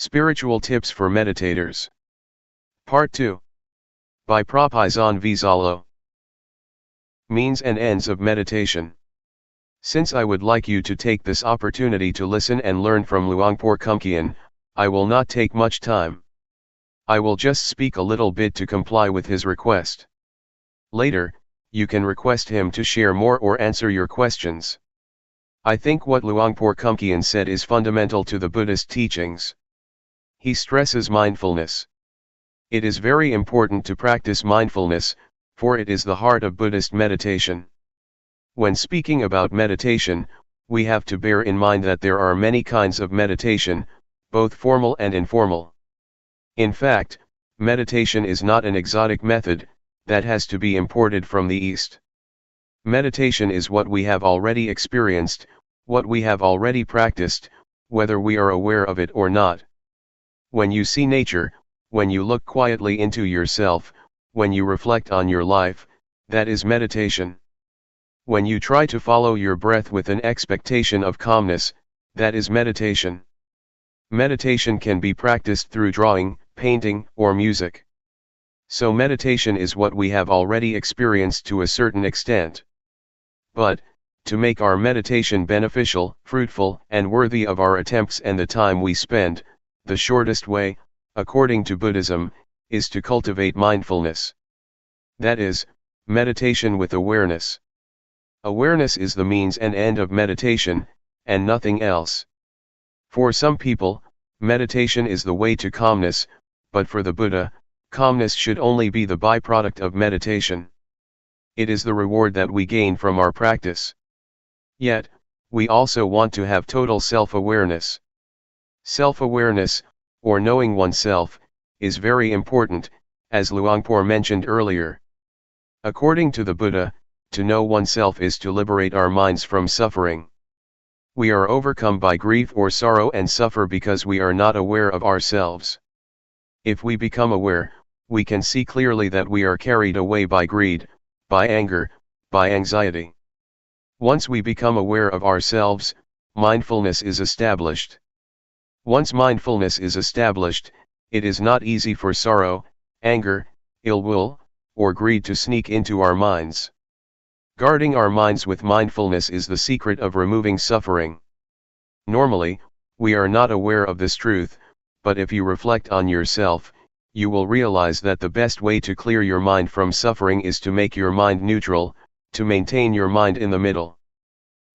Spiritual Tips for Meditators. Part 2. By Propizan Vizalo. Means and Ends of Meditation. Since I would like you to take this opportunity to listen and learn from Luangpor Teean, I will not take much time. I will just speak a little bit to comply with his request. Later, you can request him to share more or answer your questions. I think what Luangpor Teean said is fundamental to the Buddhist teachings. He stresses mindfulness. It is very important to practice mindfulness, for it is the heart of Buddhist meditation. When speaking about meditation, we have to bear in mind that there are many kinds of meditation, both formal and informal. In fact, meditation is not an exotic method that has to be imported from the East. Meditation is what we have already experienced, what we have already practiced, whether we are aware of it or not. When you see nature, when you look quietly into yourself, when you reflect on your life, that is meditation. When you try to follow your breath with an expectation of calmness, that is meditation. Meditation can be practiced through drawing, painting, or music. So meditation is what we have already experienced to a certain extent. But, to make our meditation beneficial, fruitful, and worthy of our attempts and the time we spend, the shortest way, according to Buddhism, is to cultivate mindfulness. That is, meditation with awareness. Awareness is the means and end of meditation, and nothing else. For some people, meditation is the way to calmness, but for the Buddha, calmness should only be the byproduct of meditation. It is the reward that we gain from our practice. Yet, we also want to have total self-awareness. Self-awareness, or knowing oneself, is very important, as Luangpor mentioned earlier. According to the Buddha, to know oneself is to liberate our minds from suffering. We are overcome by grief or sorrow and suffer because we are not aware of ourselves. If we become aware, we can see clearly that we are carried away by greed, by anger, by anxiety. Once we become aware of ourselves, mindfulness is established. Once mindfulness is established, it is not easy for sorrow, anger, ill will, or greed to sneak into our minds. Guarding our minds with mindfulness is the secret of removing suffering. Normally, we are not aware of this truth, but if you reflect on yourself, you will realize that the best way to clear your mind from suffering is to make your mind neutral, to maintain your mind in the middle.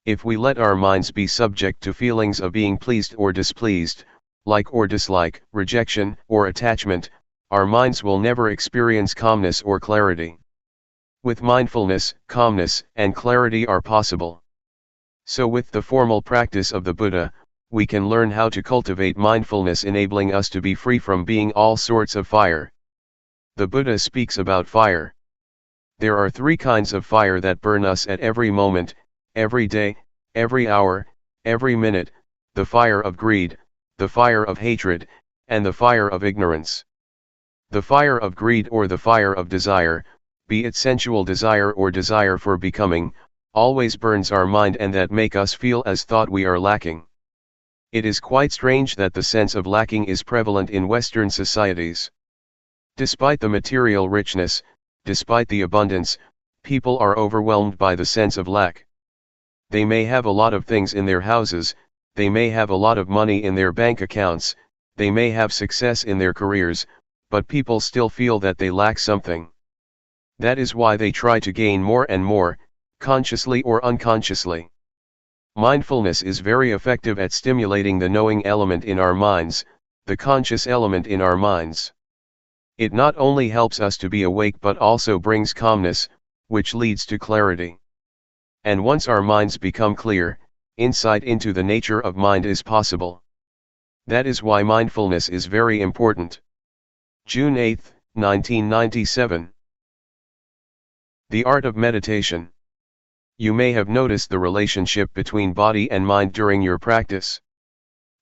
If we let our minds be subject to feelings of being pleased or displeased, like or dislike, rejection or attachment, our minds will never experience calmness or clarity. With mindfulness, calmness and clarity are possible. So with the formal practice of the Buddha, we can learn how to cultivate mindfulness, enabling us to be free from being all sorts of fire. The Buddha speaks about fire. There are three kinds of fire that burn us at every moment, every day, every hour, every minute: the fire of greed, the fire of hatred, and the fire of ignorance. The fire of greed or the fire of desire, be it sensual desire or desire for becoming, always burns our mind, and that make us feel as thought we are lacking. It is quite strange that the sense of lacking is prevalent in Western societies. Despite the material richness, despite the abundance, people are overwhelmed by the sense of lack. They may have a lot of things in their houses, they may have a lot of money in their bank accounts, they may have success in their careers, but people still feel that they lack something. That is why they try to gain more and more, consciously or unconsciously. Mindfulness is very effective at stimulating the knowing element in our minds, the conscious element in our minds. It not only helps us to be awake but also brings calmness, which leads to clarity. And once our minds become clear, insight into the nature of mind is possible. That is why mindfulness is very important. June 8, 1997. The art of meditation. You may have noticed the relationship between body and mind during your practice.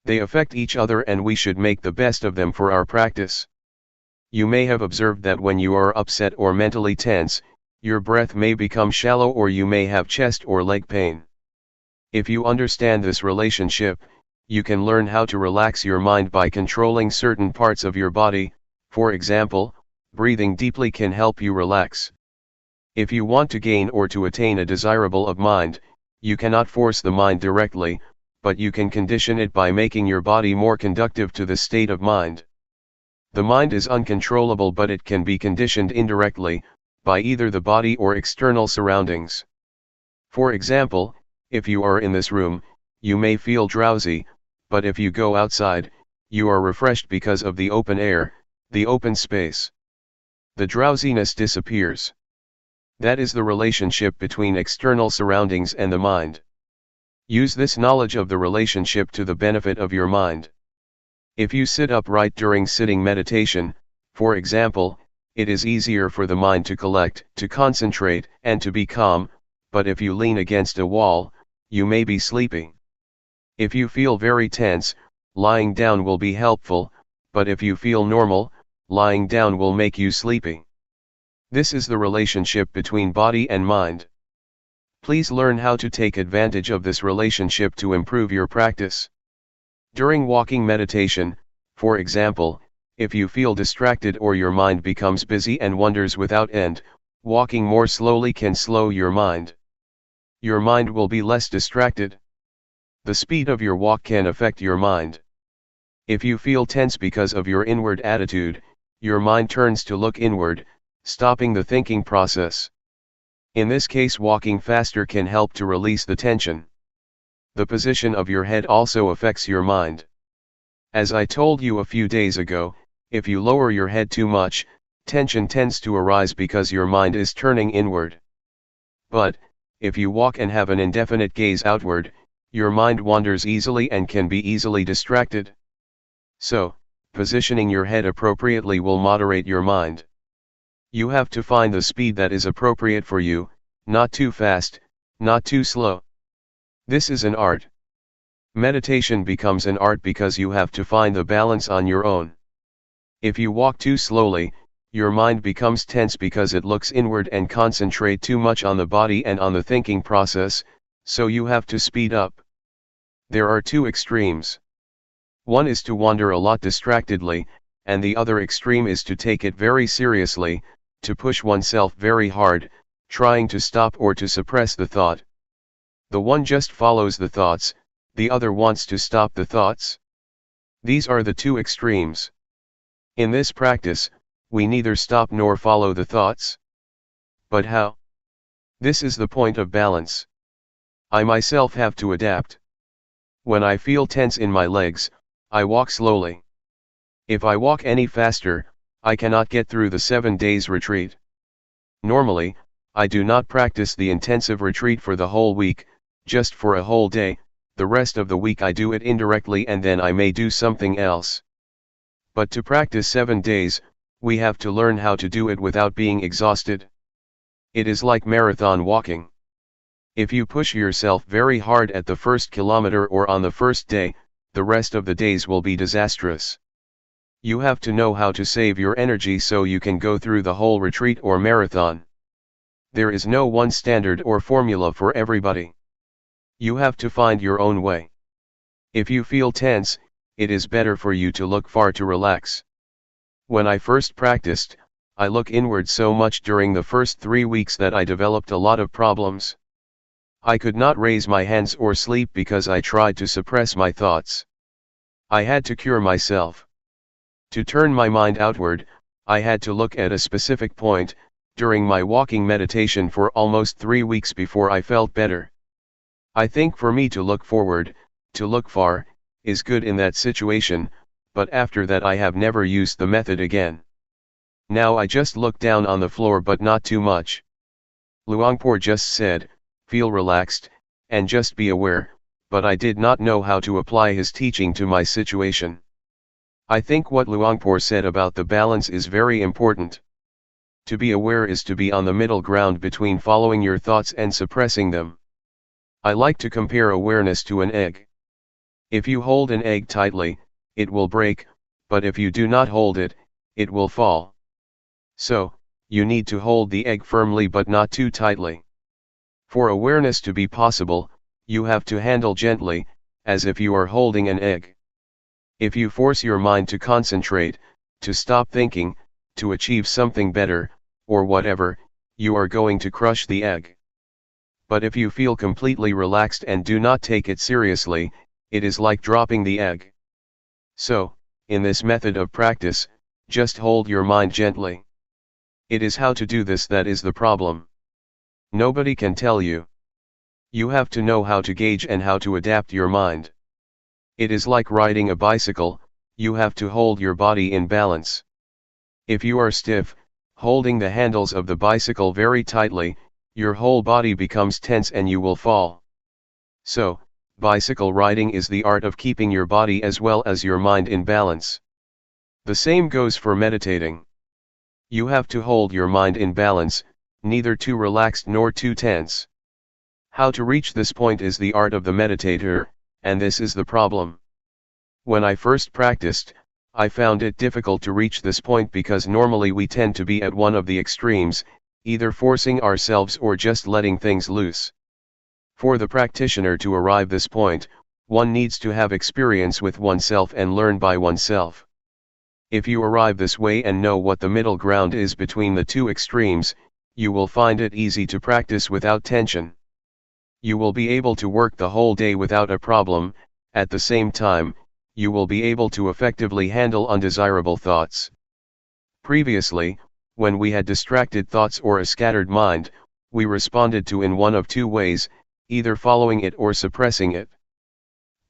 They affect each other and we should make the best of them for our practice. You may have observed that when you are upset or mentally tense, your breath may become shallow or you may have chest or leg pain. If you understand this relationship, you can learn how to relax your mind by controlling certain parts of your body. For example, breathing deeply can help you relax. If you want to gain or to attain a desirable of mind, you cannot force the mind directly, but you can condition it by making your body more conducive to the state of mind. The mind is uncontrollable, but it can be conditioned indirectly, by either the body or external surroundings. For example, if you are in this room, you may feel drowsy, but if you go outside, you are refreshed because of the open air, the open space. The drowsiness disappears. That is the relationship between external surroundings and the mind. Use this knowledge of the relationship to the benefit of your mind. If you sit upright during sitting meditation, for example, it is easier for the mind to collect, to concentrate, and to be calm, but if you lean against a wall, you may be sleeping. If you feel very tense, lying down will be helpful, but if you feel normal, lying down will make you sleepy. This is the relationship between body and mind. Please learn how to take advantage of this relationship to improve your practice. During walking meditation, for example, if you feel distracted or your mind becomes busy and wanders without end, walking more slowly can slow your mind. Your mind will be less distracted. The speed of your walk can affect your mind. If you feel tense because of your inward attitude, your mind turns to look inward, stopping the thinking process. In this case, walking faster can help to release the tension. The position of your head also affects your mind. As I told you a few days ago, if you lower your head too much, tension tends to arise because your mind is turning inward. But, if you walk and have an indefinite gaze outward, your mind wanders easily and can be easily distracted. So, positioning your head appropriately will moderate your mind. You have to find the speed that is appropriate for you, not too fast, not too slow. This is an art. Meditation becomes an art because you have to find the balance on your own. If you walk too slowly, your mind becomes tense because it looks inward and concentrate too much on the body and on the thinking process, so you have to speed up. There are two extremes. One is to wander a lot distractedly, and the other extreme is to take it very seriously, to push oneself very hard, trying to stop or to suppress the thought. The one just follows the thoughts, the other wants to stop the thoughts. These are the two extremes. In this practice, we neither stop nor follow the thoughts. But how? This is the point of balance. I myself have to adapt. When I feel tense in my legs, I walk slowly. If I walk any faster, I cannot get through the 7 days retreat. Normally, I do not practice the intensive retreat for the whole week, just for a whole day. The rest of the week I do it indirectly and then I may do something else. But to practice 7 days, we have to learn how to do it without being exhausted. It is like marathon walking. If you push yourself very hard at the first kilometer or on the first day, the rest of the days will be disastrous. You have to know how to save your energy so you can go through the whole retreat or marathon. There is no one standard or formula for everybody. You have to find your own way. If you feel tense, it is better for you to look far to relax. When I first practiced, I look inward so much during the first 3 weeks that I developed a lot of problems. I could not raise my hands or sleep because I tried to suppress my thoughts. I had to cure myself. To turn my mind outward, I had to look at a specific point, during my walking meditation for almost 3 weeks before I felt better. I think for me to look forward, to look far, is good in that situation, but after that I have never used the method again. Now I just look down on the floor but not too much. Luangpor just said, feel relaxed, and just be aware, but I did not know how to apply his teaching to my situation. I think what Luangpor said about the balance is very important. To be aware is to be on the middle ground between following your thoughts and suppressing them. I like to compare awareness to an egg. If you hold an egg tightly, it will break, but if you do not hold it, it will fall. So, you need to hold the egg firmly but not too tightly. For awareness to be possible, you have to handle gently, as if you are holding an egg. If you force your mind to concentrate, to stop thinking, to achieve something better, or whatever, you are going to crush the egg. But if you feel completely relaxed and do not take it seriously, it is like dropping the egg. So, in this method of practice, just hold your mind gently. It is how to do this that is the problem. Nobody can tell you. You have to know how to gauge and how to adapt your mind. It is like riding a bicycle, you have to hold your body in balance. If you are stiff, holding the handles of the bicycle very tightly, your whole body becomes tense and you will fall. So, bicycle riding is the art of keeping your body as well as your mind in balance. The same goes for meditating. You have to hold your mind in balance, neither too relaxed nor too tense. How to reach this point is the art of the meditator, and this is the problem. When I first practiced, I found it difficult to reach this point because normally we tend to be at one of the extremes, either forcing ourselves or just letting things loose. For the practitioner to arrive this point, one needs to have experience with oneself and learn by oneself. If you arrive this way and know what the middle ground is between the two extremes, you will find it easy to practice without tension. You will be able to work the whole day without a problem. At the same time, you will be able to effectively handle undesirable thoughts. Previously, when we had distracted thoughts or a scattered mind, we responded to in one of two ways, either following it or suppressing it.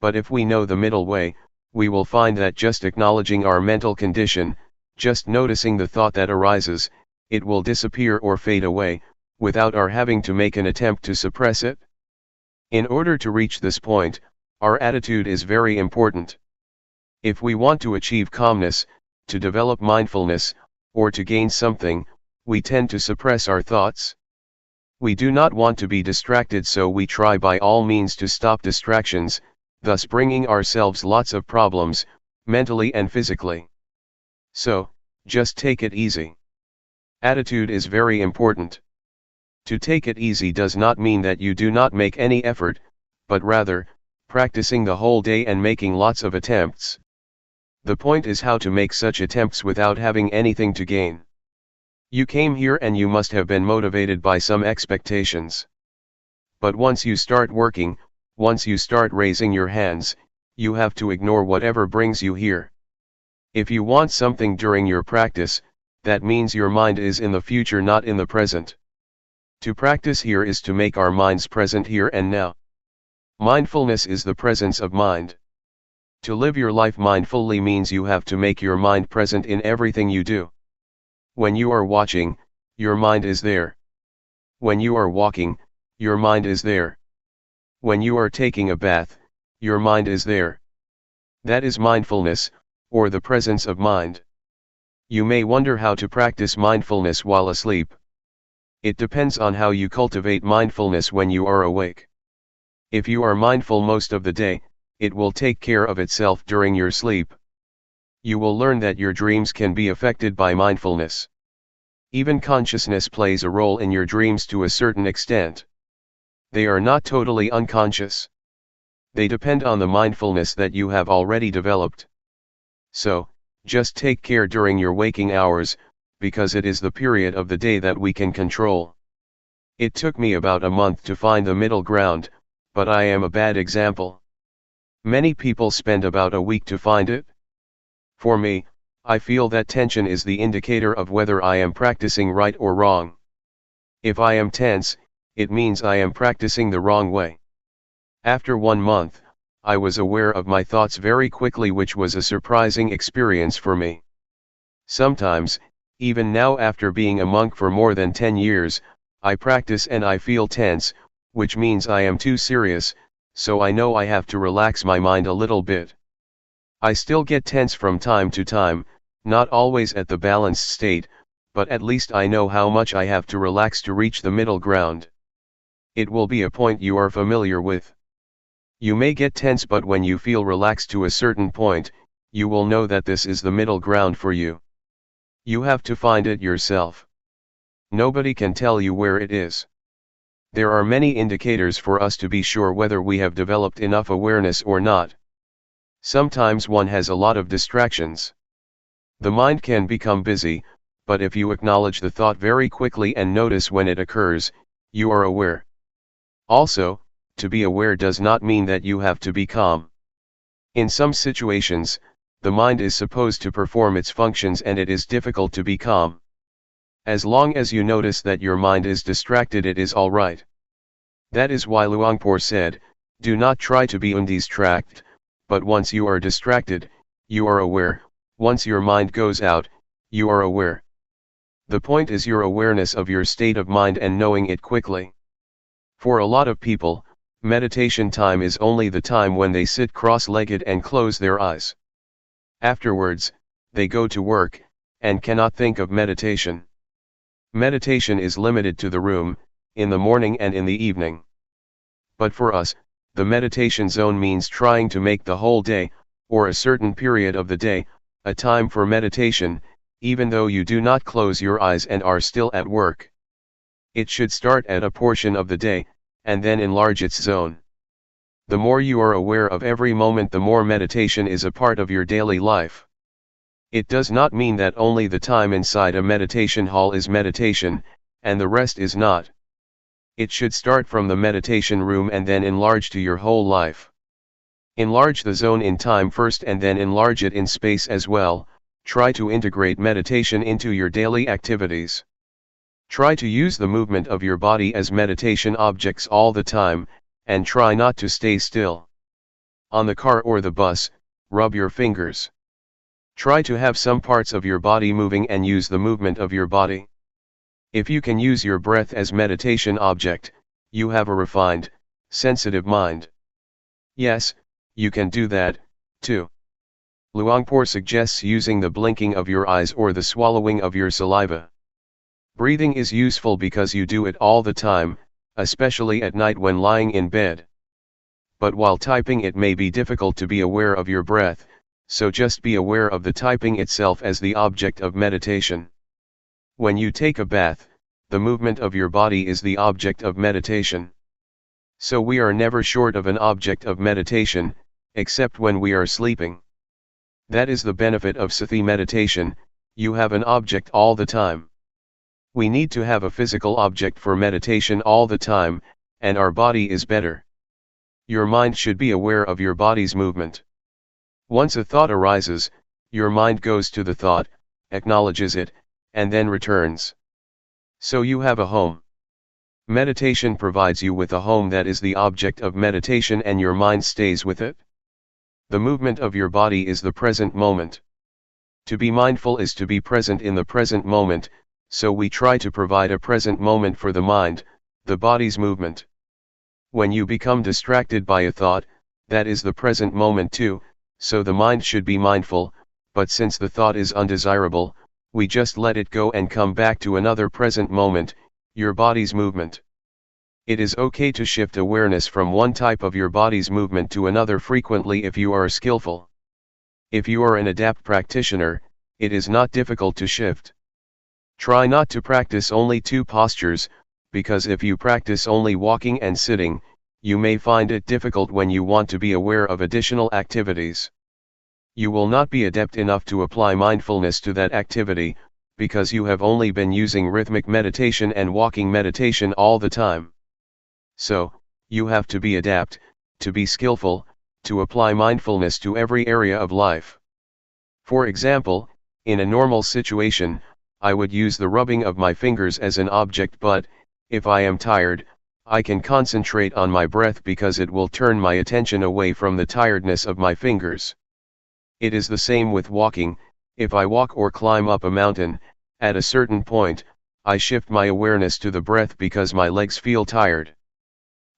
But if we know the middle way, we will find that just acknowledging our mental condition, just noticing the thought that arises, it will disappear or fade away, without our having to make an attempt to suppress it. In order to reach this point, our attitude is very important. If we want to achieve calmness, to develop mindfulness, or to gain something, we tend to suppress our thoughts. We do not want to be distracted, so we try by all means to stop distractions, thus bringing ourselves lots of problems, mentally and physically. So, just take it easy. Attitude is very important. To take it easy does not mean that you do not make any effort, but rather, practicing the whole day and making lots of attempts. The point is how to make such attempts without having anything to gain. You came here and you must have been motivated by some expectations. But once you start working, once you start raising your hands, you have to ignore whatever brings you here. If you want something during your practice, that means your mind is in the future, not in the present. To practice here is to make our minds present here and now. Mindfulness is the presence of mind. To live your life mindfully means you have to make your mind present in everything you do. When you are watching, your mind is there. When you are walking, your mind is there. When you are taking a bath, your mind is there. That is mindfulness, or the presence of mind. You may wonder how to practice mindfulness while asleep. It depends on how you cultivate mindfulness when you are awake. If you are mindful most of the day, it will take care of itself during your sleep. You will learn that your dreams can be affected by mindfulness. Even consciousness plays a role in your dreams to a certain extent. They are not totally unconscious. They depend on the mindfulness that you have already developed. So, just take care during your waking hours, because it is the period of the day that we can control. It took me about a month to find the middle ground, but I am a bad example. Many people spend about a week to find it. For me, I feel that tension is the indicator of whether I am practicing right or wrong. If I am tense, it means I am practicing the wrong way. After 1 month, I was aware of my thoughts very quickly, which was a surprising experience for me. Sometimes, even now after being a monk for more than 10 years, I practice and I feel tense, which means I am too serious, so I know I have to relax my mind a little bit. I still get tense from time to time, not always at the balanced state, but at least I know how much I have to relax to reach the middle ground. It will be a point you are familiar with. You may get tense, but when you feel relaxed to a certain point, you will know that this is the middle ground for you. You have to find it yourself. Nobody can tell you where it is. There are many indicators for us to be sure whether we have developed enough awareness or not. Sometimes one has a lot of distractions. The mind can become busy, but if you acknowledge the thought very quickly and notice when it occurs, you are aware. Also, to be aware does not mean that you have to be calm. In some situations, the mind is supposed to perform its functions and it is difficult to be calm. As long as you notice that your mind is distracted, it is all right. That is why Luangpor said, do not try to be undistracted, but once you are distracted, you are aware. Once your mind goes out, you are aware. The point is your awareness of your state of mind and knowing it quickly. For a lot of people, meditation time is only the time when they sit cross-legged and close their eyes. Afterwards, they go to work, and cannot think of meditation. Meditation is limited to the room, in the morning and in the evening. But for us, the meditation zone means trying to make the whole day, or a certain period of the day, a time for meditation, even though you do not close your eyes and are still at work. It should start at a portion of the day, and then enlarge its zone. The more you are aware of every moment, the more meditation is a part of your daily life. It does not mean that only the time inside a meditation hall is meditation, and the rest is not. It should start from the meditation room and then enlarge to your whole life. Enlarge the zone in time first and then enlarge it in space as well. Try to integrate meditation into your daily activities. Try to use the movement of your body as meditation objects all the time, and try not to stay still. On the car or the bus, rub your fingers. Try to have some parts of your body moving and use the movement of your body. If you can use your breath as meditation object, you have a refined, sensitive mind. Yes, you can do that, too. Luangpor suggests using the blinking of your eyes or the swallowing of your saliva. Breathing is useful because you do it all the time, especially at night when lying in bed. But while typing, it may be difficult to be aware of your breath, so just be aware of the typing itself as the object of meditation. When you take a bath, the movement of your body is the object of meditation. So we are never short of an object of meditation, except when we are sleeping. That is the benefit of Sati meditation, you have an object all the time. We need to have a physical object for meditation all the time, and our body is better. Your mind should be aware of your body's movement. Once a thought arises, your mind goes to the thought, acknowledges it, and then returns. So you have a home. Meditation provides you with a home that is the object of meditation and your mind stays with it. The movement of your body is the present moment. To be mindful is to be present in the present moment, so we try to provide a present moment for the mind, the body's movement. When you become distracted by a thought, that is the present moment too, so the mind should be mindful, but since the thought is undesirable, we just let it go and come back to another present moment, your body's movement. It is okay to shift awareness from one type of your body's movement to another frequently if you are skillful. If you are an adept practitioner, it is not difficult to shift. Try not to practice only two postures, because if you practice only walking and sitting, you may find it difficult when you want to be aware of additional activities. You will not be adept enough to apply mindfulness to that activity, because you have only been using rhythmic meditation and walking meditation all the time. So, you have to be adept, to be skillful, to apply mindfulness to every area of life. For example, in a normal situation, I would use the rubbing of my fingers as an object, but, if I am tired, I can concentrate on my breath because it will turn my attention away from the tiredness of my fingers. It is the same with walking. If I walk or climb up a mountain, at a certain point, I shift my awareness to the breath because my legs feel tired.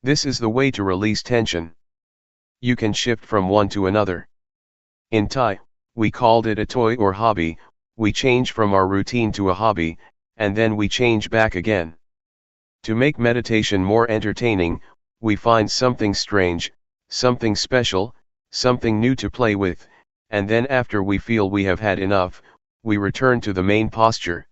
This is the way to release tension. You can shift from one to another. In Thai, we called it a toy or hobby. We change from our routine to a hobby, and then we change back again. To make meditation more entertaining, we find something strange, something special, something new to play with, and then after we feel we have had enough, we return to the main posture.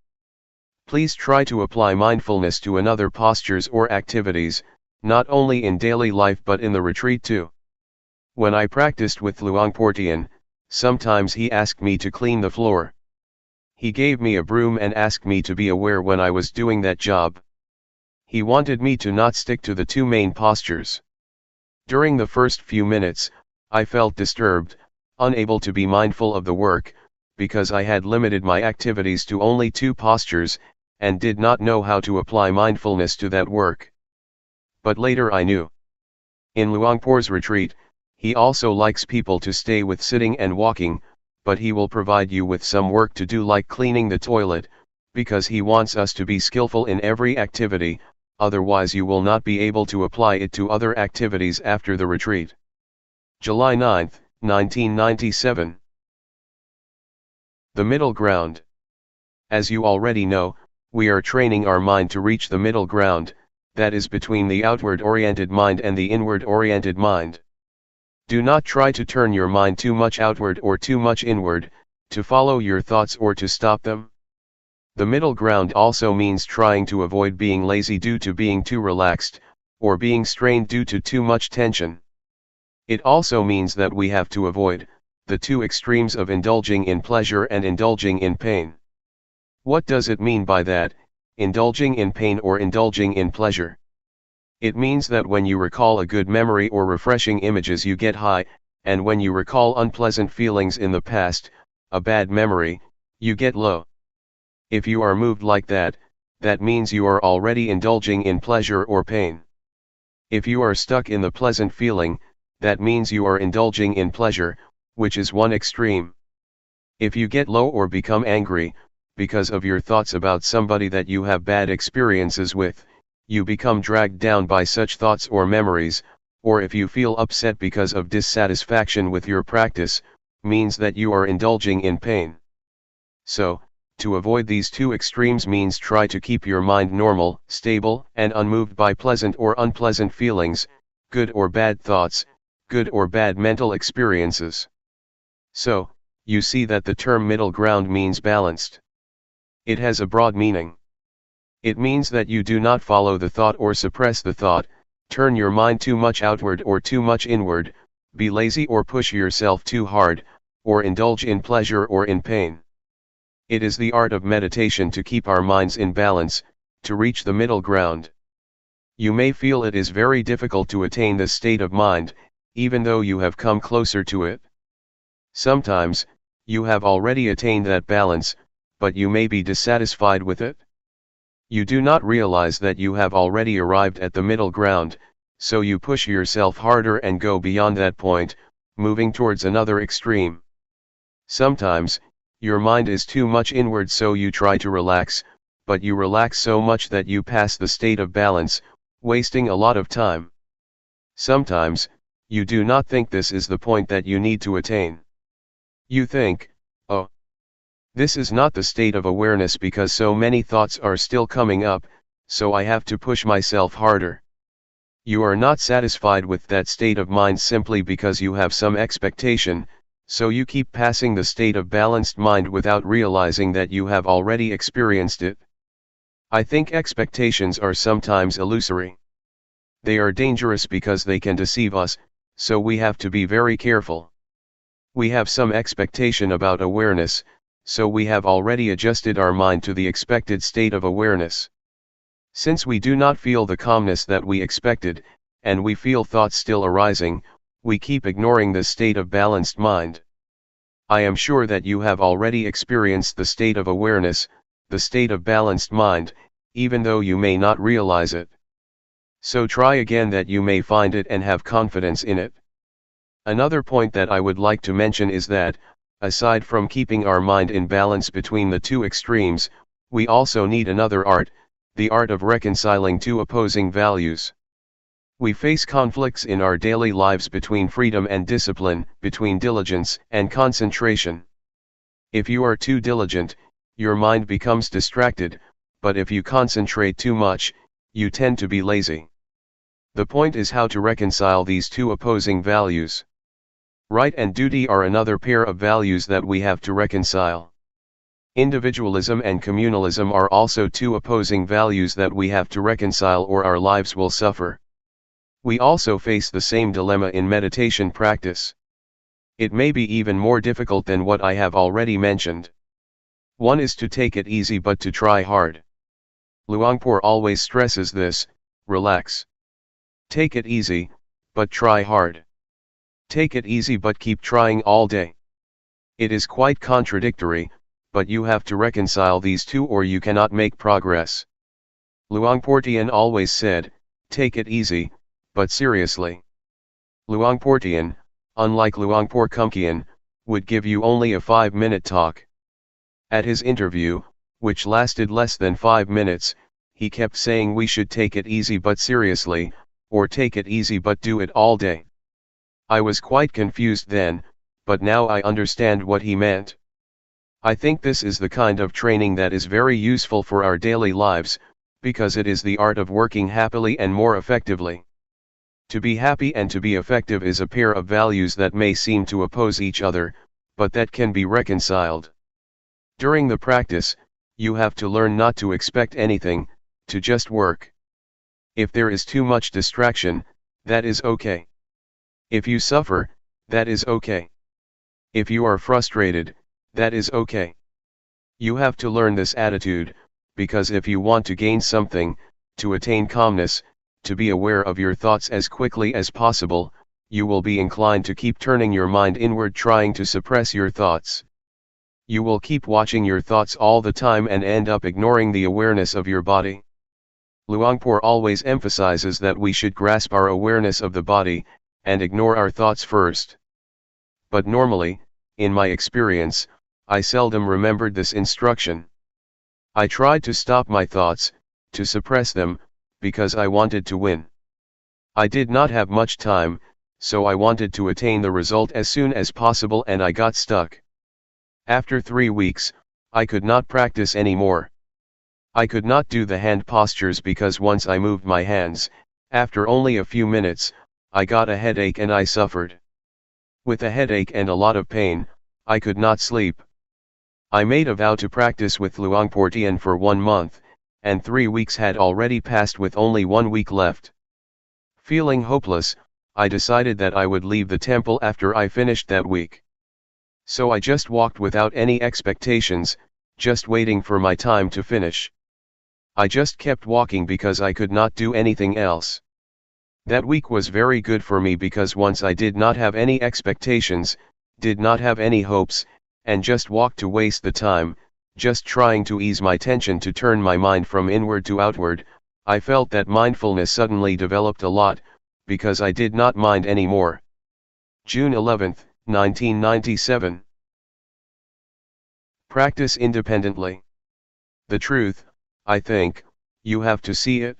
Please try to apply mindfulness to another postures or activities, not only in daily life but in the retreat too. When I practiced with Luangpor Teean, sometimes he asked me to clean the floor. He gave me a broom and asked me to be aware when I was doing that job. He wanted me to not stick to the two main postures. During the first few minutes, I felt disturbed, unable to be mindful of the work, because I had limited my activities to only two postures, and did not know how to apply mindfulness to that work. But later I knew. In Luangpor's retreat, he also likes people to stay with sitting and walking, but he will provide you with some work to do like cleaning the toilet, because he wants us to be skillful in every activity, otherwise you will not be able to apply it to other activities after the retreat. July 9, 1997. The middle ground. As you already know, we are training our mind to reach the middle ground, that is between the outward-oriented mind and the inward-oriented mind. Do not try to turn your mind too much outward or too much inward, to follow your thoughts or to stop them. The middle ground also means trying to avoid being lazy due to being too relaxed, or being strained due to too much tension. It also means that we have to avoid the two extremes of indulging in pleasure and indulging in pain. What does it mean by that, indulging in pain or indulging in pleasure? It means that when you recall a good memory or refreshing images you get high, and when you recall unpleasant feelings in the past, a bad memory, you get low. If you are moved like that, that means you are already indulging in pleasure or pain. If you are stuck in the pleasant feeling, that means you are indulging in pleasure, which is one extreme. If you get low or become angry, because of your thoughts about somebody that you have bad experiences with, you become dragged down by such thoughts or memories, or if you feel upset because of dissatisfaction with your practice, means that you are indulging in pain. So, to avoid these two extremes means try to keep your mind normal, stable, and unmoved by pleasant or unpleasant feelings, good or bad thoughts, good or bad mental experiences. So, you see that the term middle ground means balanced. It has a broad meaning. It means that you do not follow the thought or suppress the thought, turn your mind too much outward or too much inward, be lazy or push yourself too hard, or indulge in pleasure or in pain. It is the art of meditation to keep our minds in balance, to reach the middle ground. You may feel it is very difficult to attain this state of mind, even though you have come closer to it. Sometimes, you have already attained that balance, but you may be dissatisfied with it. You do not realize that you have already arrived at the middle ground, so you push yourself harder and go beyond that point, moving towards another extreme. Sometimes, your mind is too much inward so you try to relax, but you relax so much that you pass the state of balance, wasting a lot of time. Sometimes, you do not think this is the point that you need to attain. You think, oh, this is not the state of awareness because so many thoughts are still coming up, so I have to push myself harder. You are not satisfied with that state of mind simply because you have some expectation, so you keep passing the state of balanced mind without realizing that you have already experienced it. I think expectations are sometimes illusory. They are dangerous because they can deceive us, so we have to be very careful. We have some expectation about awareness, so we have already adjusted our mind to the expected state of awareness. Since we do not feel the calmness that we expected, and we feel thoughts still arising, we keep ignoring this state of balanced mind. I am sure that you have already experienced the state of awareness, the state of balanced mind, even though you may not realize it. So try again that you may find it and have confidence in it. Another point that I would like to mention is that, aside from keeping our mind in balance between the two extremes, we also need another art, the art of reconciling two opposing values. We face conflicts in our daily lives between freedom and discipline, between diligence and concentration. If you are too diligent, your mind becomes distracted, but if you concentrate too much, you tend to be lazy. The point is how to reconcile these two opposing values. Right and duty are another pair of values that we have to reconcile. Individualism and communalism are also two opposing values that we have to reconcile, or our lives will suffer. We also face the same dilemma in meditation practice. It may be even more difficult than what I have already mentioned. One is to take it easy but to try hard. Luangpor always stresses this: relax. Take it easy, but try hard. Take it easy but keep trying all day. It is quite contradictory, but you have to reconcile these two or you cannot make progress. Luangpor Teean always said, take it easy, but seriously. Luangpor Teean, unlike Luangpor Teean, would give you only a 5-minute talk. At his interview, which lasted less than 5 minutes, he kept saying we should take it easy but seriously, or take it easy but do it all day. I was quite confused then, but now I understand what he meant. I think this is the kind of training that is very useful for our daily lives, because it is the art of working happily and more effectively. To be happy and to be effective is a pair of values that may seem to oppose each other, but that can be reconciled. During the practice, you have to learn not to expect anything, to just work. If there is too much distraction, that is okay. If you suffer, that is okay. If you are frustrated, that is okay. You have to learn this attitude, because if you want to gain something, to attain calmness, to be aware of your thoughts as quickly as possible, you will be inclined to keep turning your mind inward, trying to suppress your thoughts. You will keep watching your thoughts all the time and end up ignoring the awareness of your body. Luangpor always emphasizes that we should grasp our awareness of the body, and ignore our thoughts first. But normally, in my experience, I seldom remembered this instruction. I tried to stop my thoughts, to suppress them, because I wanted to win. I did not have much time, so I wanted to attain the result as soon as possible, and I got stuck. After 3 weeks, I could not practice anymore. I could not do the hand postures because once I moved my hands, after only a few minutes, I got a headache and I suffered. With a headache and a lot of pain, I could not sleep. I made a vow to practice with Luangpor Teean for 1 month, and 3 weeks had already passed with only 1 week left. Feeling hopeless, I decided that I would leave the temple after I finished that week. So I just walked without any expectations, just waiting for my time to finish. I just kept walking because I could not do anything else. That week was very good for me because once I did not have any expectations, did not have any hopes, and just walked to waste the time, just trying to ease my tension, to turn my mind from inward to outward, I felt that mindfulness suddenly developed a lot, because I did not mind anymore. June 11, 1997. Practice independently. The truth, I think, you have to see it.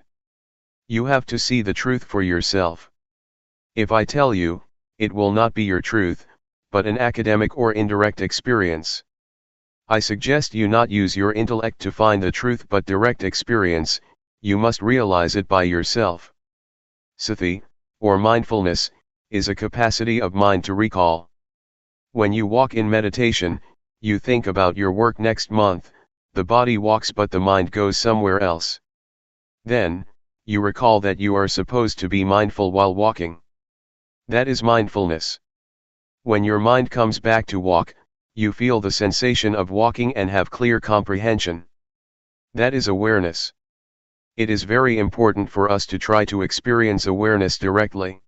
You have to see the truth for yourself. If I tell you, it will not be your truth, but an academic or indirect experience. I suggest you not use your intellect to find the truth but direct experience, you must realize it by yourself. Sati, or mindfulness, is a capacity of mind to recall. When you walk in meditation, you think about your work next month, the body walks but the mind goes somewhere else. Then, you recall that you are supposed to be mindful while walking. That is mindfulness. When your mind comes back to walk, you feel the sensation of walking and have clear comprehension. That is awareness. It is very important for us to try to experience awareness directly.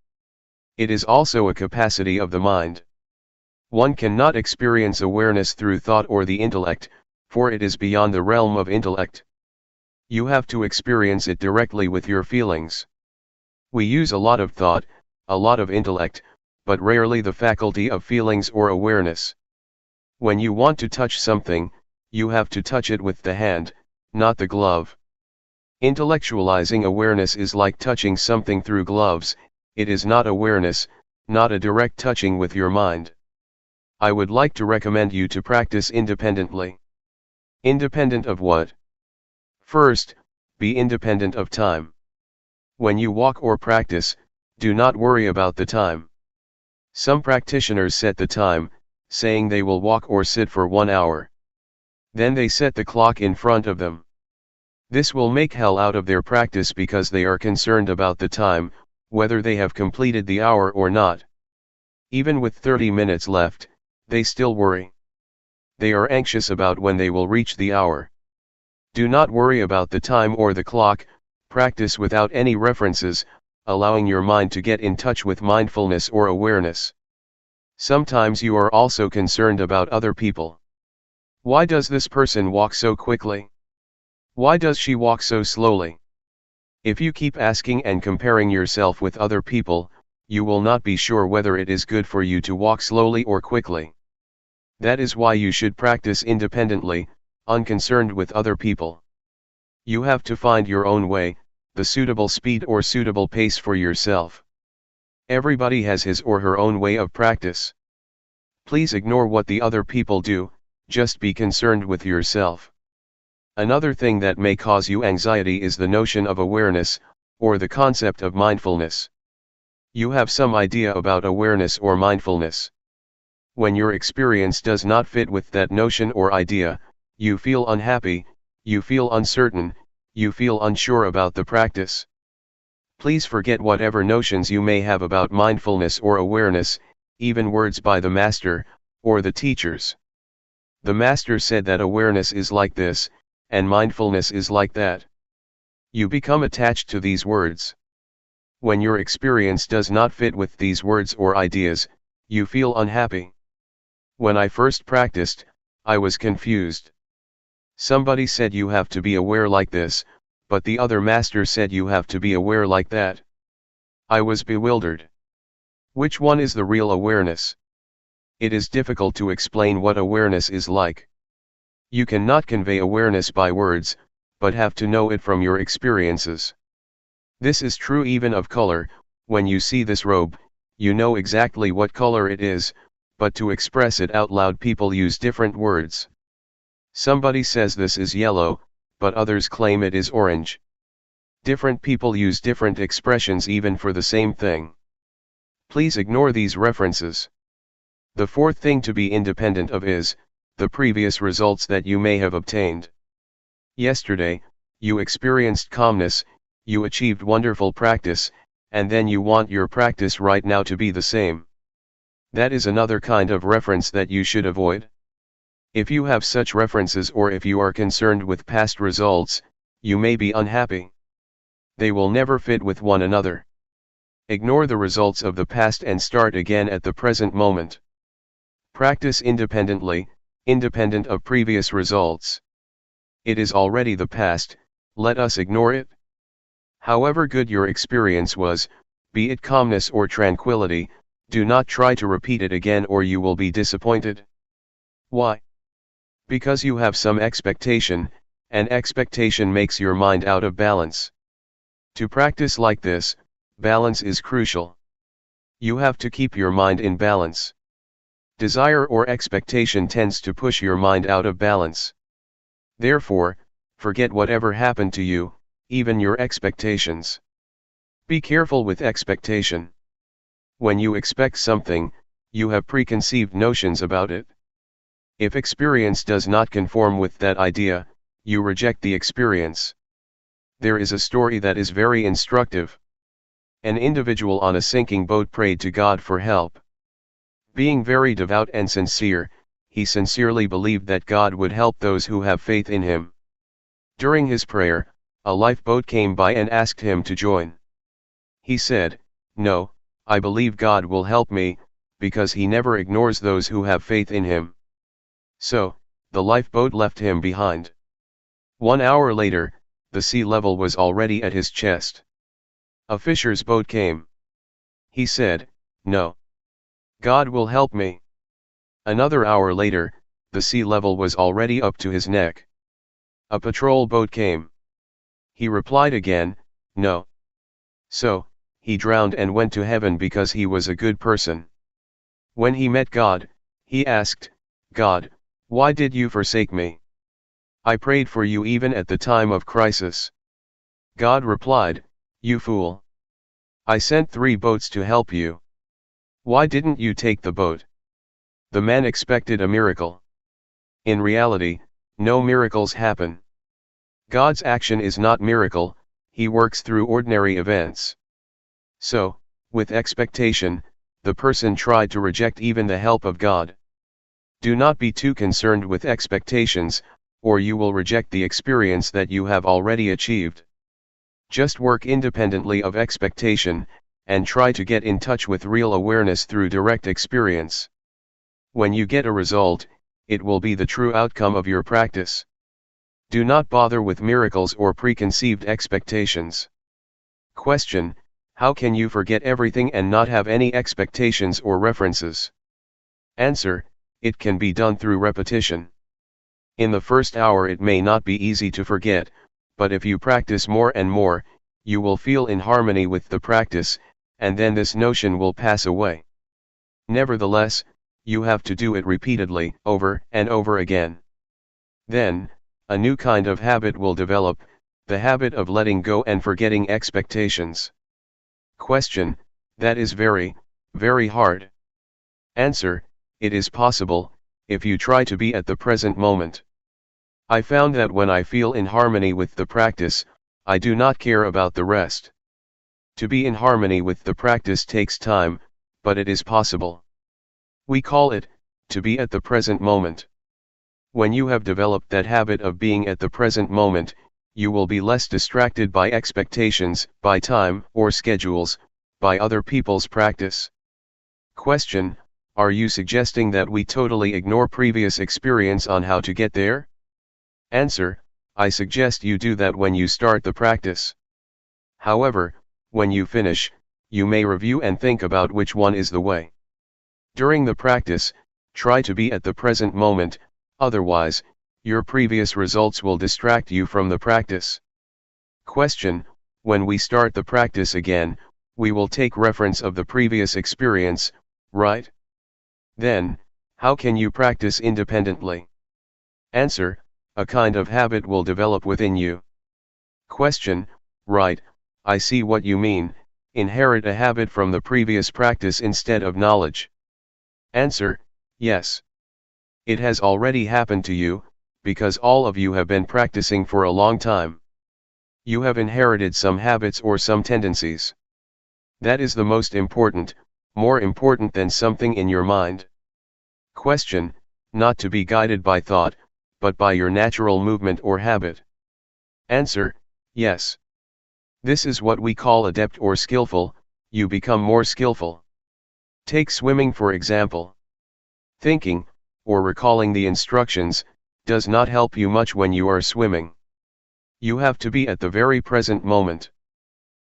It is also a capacity of the mind. One cannot experience awareness through thought or the intellect, for it is beyond the realm of intellect. You have to experience it directly with your feelings. We use a lot of thought, a lot of intellect, but rarely the faculty of feelings or awareness. When you want to touch something, you have to touch it with the hand, not the glove. Intellectualizing awareness is like touching something through gloves. It is not awareness, not a direct touching with your mind. I would like to recommend you to practice independently. Independent of what? First, be independent of time. When you walk or practice, do not worry about the time. Some practitioners set the time, saying they will walk or sit for 1 hour. Then they set the clock in front of them. This will make hell out of their practice because they are concerned about the time, whether they have completed the hour or not. Even with 30 minutes left, they still worry. They are anxious about when they will reach the hour. Do not worry about the time or the clock, practice without any references, allowing your mind to get in touch with mindfulness or awareness. Sometimes you are also concerned about other people. Why does this person walk so quickly? Why does she walk so slowly? If you keep asking and comparing yourself with other people, you will not be sure whether it is good for you to walk slowly or quickly. That is why you should practice independently, unconcerned with other people. You have to find your own way, the suitable speed or suitable pace for yourself. Everybody has his or her own way of practice. Please ignore what the other people do, just be concerned with yourself. Another thing that may cause you anxiety is the notion of awareness, or the concept of mindfulness. You have some idea about awareness or mindfulness. When your experience does not fit with that notion or idea, you feel unhappy, you feel uncertain, you feel unsure about the practice. Please forget whatever notions you may have about mindfulness or awareness, even words by the master, or the teachers. The master said that awareness is like this, and mindfulness is like that. You become attached to these words. When your experience does not fit with these words or ideas, you feel unhappy. When I first practiced, I was confused. Somebody said you have to be aware like this, but the other master said you have to be aware like that. I was bewildered. Which one is the real awareness? It is difficult to explain what awareness is like. You cannot convey awareness by words, but have to know it from your experiences. This is true even of color. When you see this robe, you know exactly what color it is, but to express it out loud people use different words. Somebody says this is yellow, but others claim it is orange. Different people use different expressions even for the same thing. Please ignore these references. The fourth thing to be independent of is the previous results that you may have obtained. Yesterday, you experienced calmness, you achieved wonderful practice, and then you want your practice right now to be the same. That is another kind of reference that you should avoid. If you have such references or if you are concerned with past results, you may be unhappy. They will never fit with one another. Ignore the results of the past and start again at the present moment. Practice independently, independent of previous results. It is already the past, let us ignore it. However good your experience was, be it calmness or tranquility, do not try to repeat it again or you will be disappointed. Why? Because you have some expectation, and expectation makes your mind out of balance. To practice like this, balance is crucial. You have to keep your mind in balance. Desire or expectation tends to push your mind out of balance. Therefore, forget whatever happened to you, even your expectations. Be careful with expectation. When you expect something, you have preconceived notions about it. If experience does not conform with that idea, you reject the experience. There is a story that is very instructive. An individual on a sinking boat prayed to God for help. Being very devout and sincere, he sincerely believed that God would help those who have faith in him. During his prayer, a lifeboat came by and asked him to join. He said, "No, I believe God will help me, because he never ignores those who have faith in him." So, the lifeboat left him behind. 1 hour later, the sea level was already at his chest. A fisher's boat came. He said, "No. God will help me." Another hour later, the sea level was already up to his neck. A patrol boat came. He replied again, no. So, he drowned and went to heaven because he was a good person. When he met God, he asked, God, why did you forsake me? I prayed for you even at the time of crisis. God replied, you fool. I sent 3 boats to help you. Why didn't you take the boat? The man expected a miracle. In reality, no miracles happen. God's action is not miracle, he works through ordinary events. So, with expectation, the person tried to reject even the help of God. Do not be too concerned with expectations, or you will reject the experience that you have already achieved. Just work independently of expectation, and try to get in touch with real awareness through direct experience. When you get a result, it will be the true outcome of your practice. Do not bother with miracles or preconceived expectations. Question: how can you forget everything and not have any expectations or references? Answer: it can be done through repetition. In the first hour it may not be easy to forget, but if you practice more and more, you will feel in harmony with the practice, and then this notion will pass away. Nevertheless, you have to do it repeatedly, over and over again. Then, a new kind of habit will develop, the habit of letting go and forgetting expectations. Question: that is very, very hard. Answer: it is possible, if you try to be at the present moment. I found that when I feel in harmony with the practice, I do not care about the rest. To be in harmony with the practice takes time, but it is possible. We call it, to be at the present moment. When you have developed that habit of being at the present moment, you will be less distracted by expectations, by time or schedules, by other people's practice. Question: are you suggesting that we totally ignore previous experience on how to get there? Answer: I suggest you do that when you start the practice. However, when you finish, you may review and think about which one is the way. During the practice, try to be at the present moment, otherwise, your previous results will distract you from the practice. Question: when we start the practice again, we will take reference of the previous experience, right? Then, how can you practice independently? Answer: a kind of habit will develop within you. Question: right, I see what you mean, inherit a habit from the previous practice instead of knowledge. Answer: yes. It has already happened to you, because all of you have been practicing for a long time. You have inherited some habits or some tendencies. That is the most important, more important than something in your mind. Question: not to be guided by thought, but by your natural movement or habit. Answer: yes. This is what we call adept or skillful, you become more skillful. Take swimming for example. Thinking, or recalling the instructions, does not help you much when you are swimming. You have to be at the very present moment.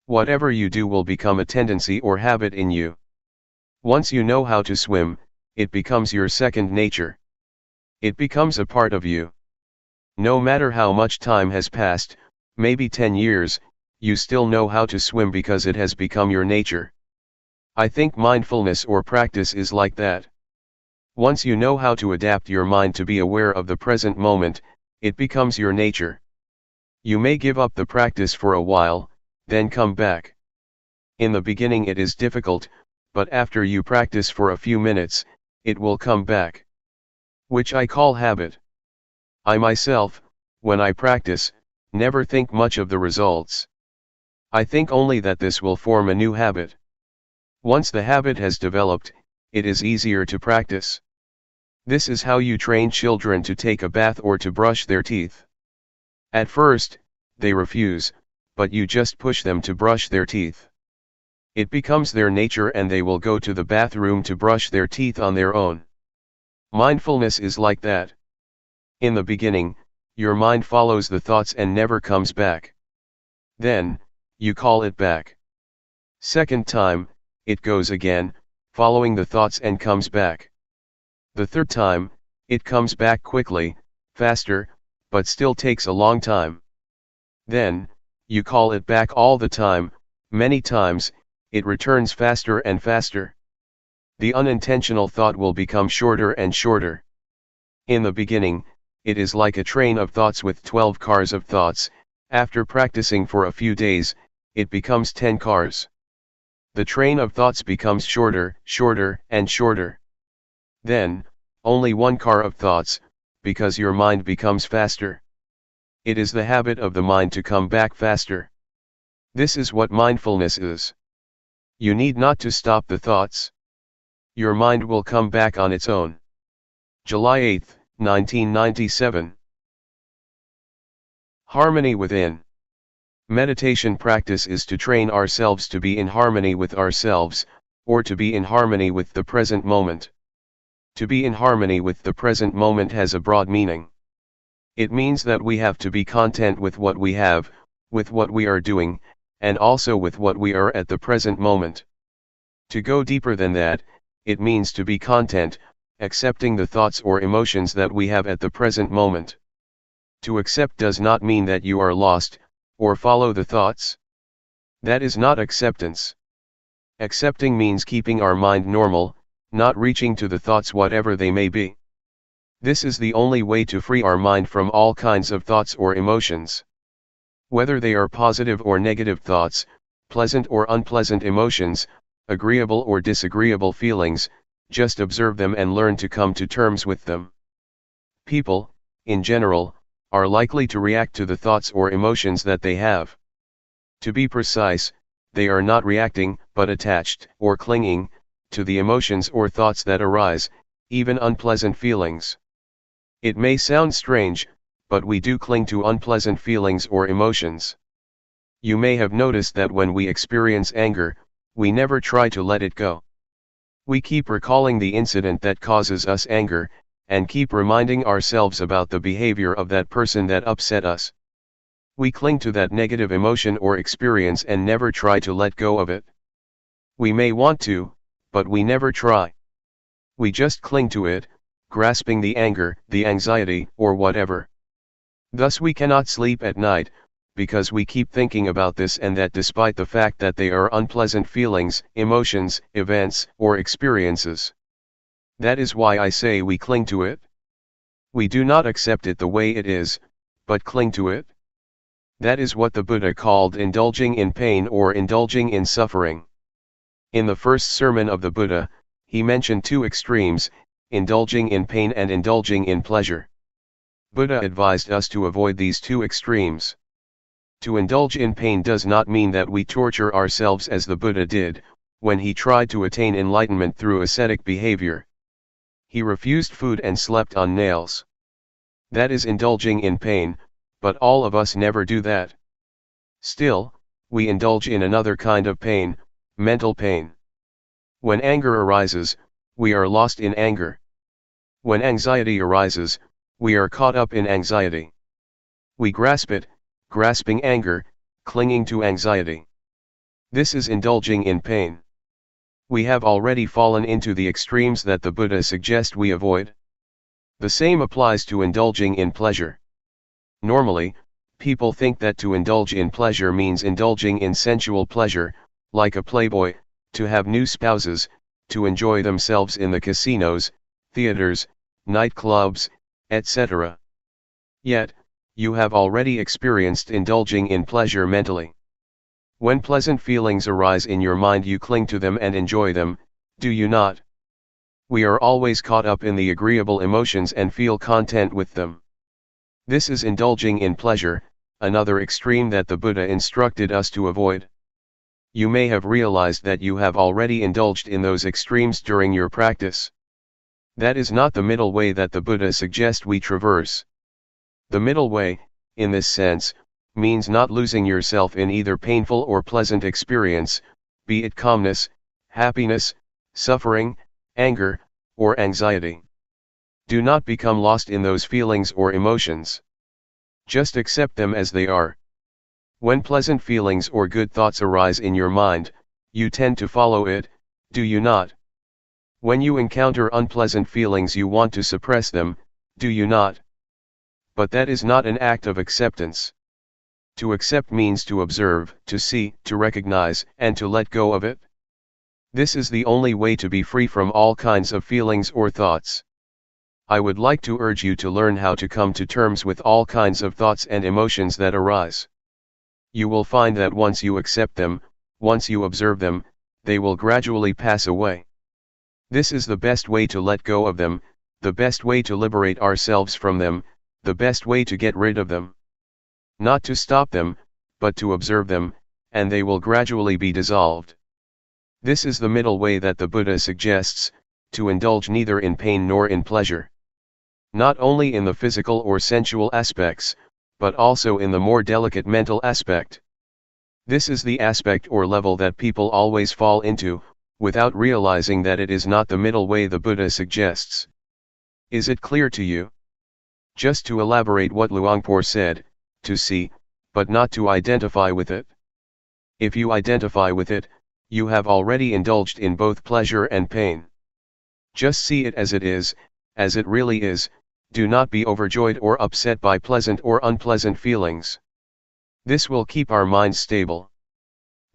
Whatever you do will become a tendency or habit in you. Once you know how to swim, it becomes your second nature. It becomes a part of you. No matter how much time has passed, maybe 10 years, you still know how to swim because it has become your nature. I think mindfulness or practice is like that. Once you know how to adapt your mind to be aware of the present moment, it becomes your nature. You may give up the practice for a while, then come back. In the beginning it is difficult, but after you practice for a few minutes, it will come back. Which I call habit. I myself, when I practice, never think much of the results. I think only that this will form a new habit. Once the habit has developed, it is easier to practice. This is how you train children to take a bath or to brush their teeth. At first, they refuse, but you just push them to brush their teeth. It becomes their nature and they will go to the bathroom to brush their teeth on their own. Mindfulness is like that. In the beginning, your mind follows the thoughts and never comes back. Then, you call it back. Second time, it goes again, following the thoughts and comes back. The third time, it comes back quickly, faster, but still takes a long time. Then, You call it back all the time, many times, it returns faster and faster. The unintentional thought will become shorter and shorter. In the beginning, it is like a train of thoughts with 12 cars of thoughts. After practicing for a few days, it becomes 10 cars. The train of thoughts becomes shorter, shorter, and shorter. Then, only one car of thoughts, because your mind becomes faster. It is the habit of the mind to come back faster. This is what mindfulness is. You need not to stop the thoughts. Your mind will come back on its own. July 8, 1997. Harmony within. Meditation practice is to train ourselves to be in harmony with ourselves, or to be in harmony with the present moment. To be in harmony with the present moment has a broad meaning. It means that we have to be content with what we have, with what we are doing, and also with what we are at the present moment. To go deeper than that, it means to be content, accepting the thoughts or emotions that we have at the present moment. To accept does not mean that you are lost, or follow the thoughts. That is not acceptance. Accepting means keeping our mind normal, not reaching to the thoughts whatever they may be. This is the only way to free our mind from all kinds of thoughts or emotions. Whether they are positive or negative thoughts, pleasant or unpleasant emotions, agreeable or disagreeable feelings, just observe them and learn to come to terms with them. People, in general, are likely to react to the thoughts or emotions that they have. To be precise, they are not reacting, but attached, or clinging, to the emotions or thoughts that arise, even unpleasant feelings. It may sound strange, but we do cling to unpleasant feelings or emotions. You may have noticed that when we experience anger, we never try to let it go. We keep recalling the incident that causes us anger, and keep reminding ourselves about the behavior of that person that upset us. We cling to that negative emotion or experience and never try to let go of it. We may want to, but we never try. We just cling to it, grasping the anger, the anxiety, or whatever. Thus we cannot sleep at night, because we keep thinking about this and that despite the fact that they are unpleasant feelings, emotions, events, or experiences. That is why I say we cling to it. We do not accept it the way it is, but cling to it. That is what the Buddha called indulging in pain or indulging in suffering. In the first sermon of the Buddha, he mentioned two extremes, indulging in pain and indulging in pleasure. Buddha advised us to avoid these two extremes. To indulge in pain does not mean that we torture ourselves as the Buddha did, when he tried to attain enlightenment through ascetic behavior. He refused food and slept on nails. That is indulging in pain, but all of us never do that. Still, we indulge in another kind of pain, mental pain. When anger arises, we are lost in anger. When anxiety arises, we are caught up in anxiety. We grasp it, grasping anger, clinging to anxiety. This is indulging in pain. We have already fallen into the extremes that the Buddha suggests we avoid. The same applies to indulging in pleasure. Normally, people think that to indulge in pleasure means indulging in sensual pleasure, like a playboy, to have new spouses, to enjoy themselves in the casinos, theaters, nightclubs, etc. Yet, you have already experienced indulging in pleasure mentally. When pleasant feelings arise in your mind, you cling to them and enjoy them, do you not? We are always caught up in the agreeable emotions and feel content with them. This is indulging in pleasure, another extreme that the Buddha instructed us to avoid. You may have realized that you have already indulged in those extremes during your practice. That is not the middle way that the Buddha suggests we traverse. The middle way, in this sense, means not losing yourself in either painful or pleasant experience, be it calmness, happiness, suffering, anger, or anxiety. Do not become lost in those feelings or emotions. Just accept them as they are. When pleasant feelings or good thoughts arise in your mind, you tend to follow it, do you not? When you encounter unpleasant feelings, you want to suppress them, do you not? But that is not an act of acceptance. To accept means to observe, to see, to recognize, and to let go of it. This is the only way to be free from all kinds of feelings or thoughts. I would like to urge you to learn how to come to terms with all kinds of thoughts and emotions that arise. You will find that once you accept them, once you observe them, they will gradually pass away. This is the best way to let go of them, the best way to liberate ourselves from them, the best way to get rid of them. Not to stop them, but to observe them, and they will gradually be dissolved. This is the middle way that the Buddha suggests, to indulge neither in pain nor in pleasure. Not only in the physical or sensual aspects, but also in the more delicate mental aspect. This is the aspect or level that people always fall into, without realizing that it is not the middle way the Buddha suggests. Is it clear to you? Just to elaborate what Luangpor said, to see, but not to identify with it. If you identify with it, you have already indulged in both pleasure and pain. Just see it as it really is, do not be overjoyed or upset by pleasant or unpleasant feelings. This will keep our minds stable.